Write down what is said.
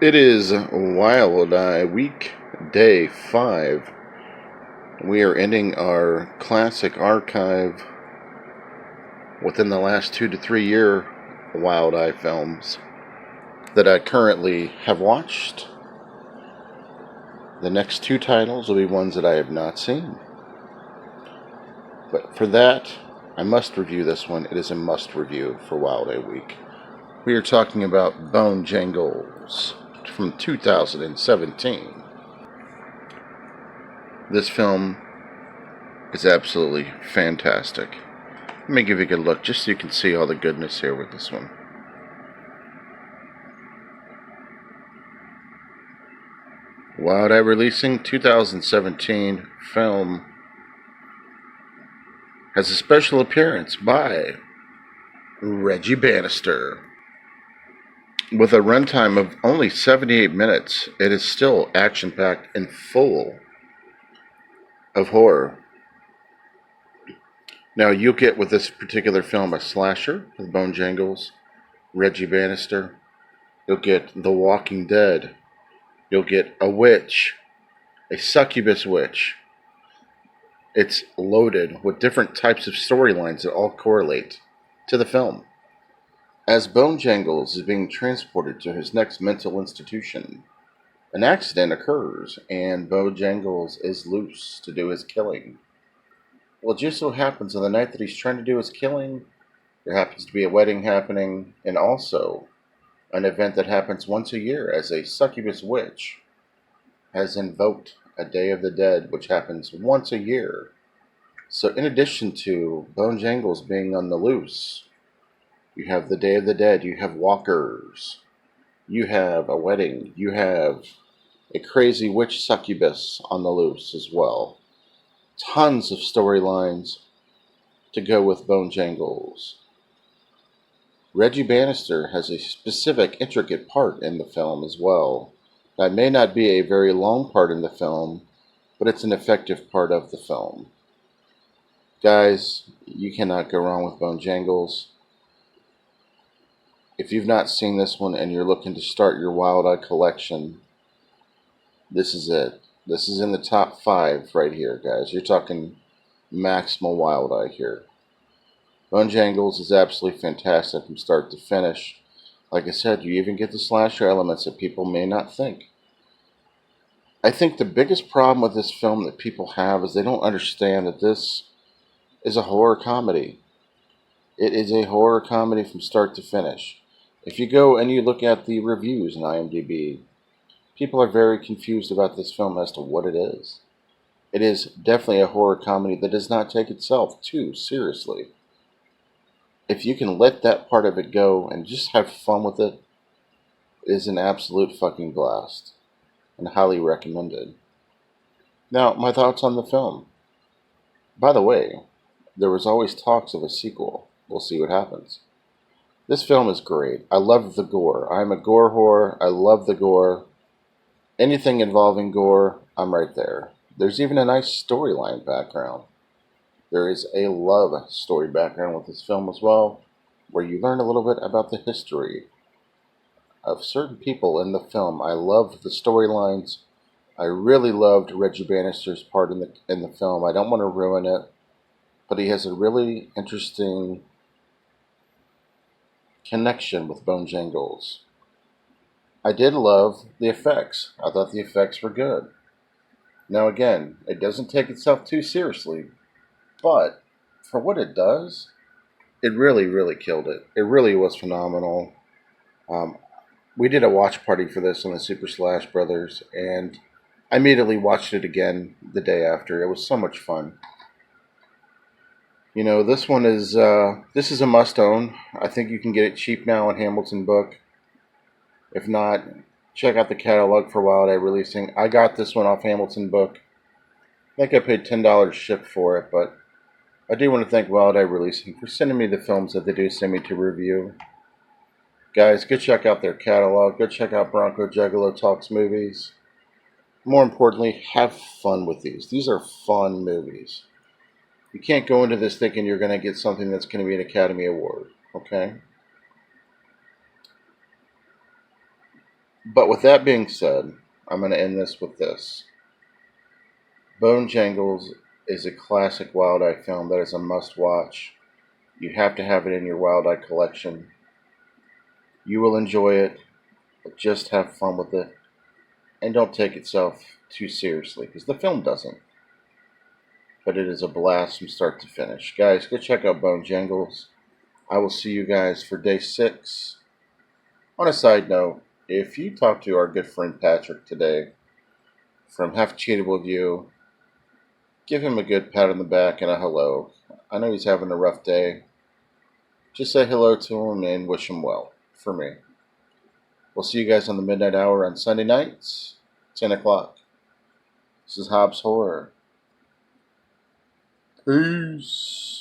It is Wild Eye Week, Day 5. We are ending our classic archive within the last 2 to 3 year Wild Eye films that I currently have watched. The next two titles will be ones that I have not seen. But for that, I must review this one. It is a must review for Wild Eye Week. We are talking about Bonejangles from 2017. This film is absolutely fantastic. Let me give you a good look just so you can see all the goodness here with this one. Wild Eye releasing 2017 film has a special appearance by Reggie Bannister. With a runtime of only 78 minutes, it is still action-packed and full of horror. Now, you'll get with this particular film a slasher with Bonejangles, Reggie Bannister. You'll get The Walking Dead. You'll get a witch, a succubus witch. It's loaded with different types of storylines that all correlate to the film. As Bonejangles is being transported to his next mental institution, an accident occurs and Bonejangles is loose to do his killing. Well, it just so happens on the night that he's trying to do his killing, there happens to be a wedding happening, and also an event that happens once a year as a succubus witch has invoked a Day of the Dead, which happens once a year. So in addition to Bonejangles being on the loose, you have the Day of the Dead, you have walkers, you have a wedding, you have a crazy witch succubus on the loose as well. Tons of storylines to go with Bonejangles. Reggie Bannister has a specific, intricate part in the film as well. That may not be a very long part in the film, but it's an effective part of the film. Guys, you cannot go wrong with Bonejangles. If you've not seen this one and you're looking to start your Wild Eye collection, this is it. This is in the top 5 right here, guys. You're talking maximal Wild Eye here. Bonejangles is absolutely fantastic from start to finish. Like I said, you even get the slasher elements that people may not think. I think the biggest problem with this film that people have is they don't understand that this is a horror comedy. It is a horror comedy from start to finish. If you go and you look at the reviews in IMDb, people are very confused about this film as to what it is. It is definitely a horror comedy that does not take itself too seriously. If you can let that part of it go and just have fun with it, it is an absolute fucking blast. And highly recommended. Now, my thoughts on the film. By the way, there was always talks of a sequel. We'll see what happens. This film is great. I love the gore. I'm a gore whore. I love the gore. Anything involving gore, I'm right there. There's even a nice storyline background. There is a love story background with this film as well, where you learn a little bit about the history of certain people in the film. I loved the storylines. I really loved Reggie Bannister's part in the film. I don't want to ruin it, but he has a really interesting connection with Bonejangles. I did love the effects. I thought the effects were good. Now again, it doesn't take itself too seriously, but for what it does, it really, really killed it. It really was phenomenal. We did a watch party for this on the Super Slash Brothers, and I immediately watched it again the day after. It was so much fun. You know, this is a must-own. I think you can get it cheap now on Hamilton Book. If not, check out the catalog for Wild Eye releasing. I got this one off Hamilton Book. I think I paid $10 shipped for it, but I do want to thank Wild Eye Releasing for sending me the films that they do send me to review. Guys, go check out their catalog. Go check out Bronco Juggalo Talks Movies. More importantly, have fun with these. These are fun movies. You can't go into this thinking you're going to get something that's going to be an Academy Award, okay? But with that being said, I'm going to end this with this. Bonejangles is a classic wild eye film that is a must watch. You have to have it in your wild eye collection. You will enjoy it, but just have fun with it. And don't take itself too seriously, because the film doesn't. But it is a blast from start to finish. Guys, go check out Bonejangles. I will see you guys for day 6. On a side note, if you talk to our good friend Patrick today from havecheetahwillview, give him a good pat on the back and a hello. I know he's having a rough day. Just say hello to him and wish him well, for me. We'll see you guys on the midnight hour on Sunday nights, 10 o'clock. This is Hobbs Horror. Peace.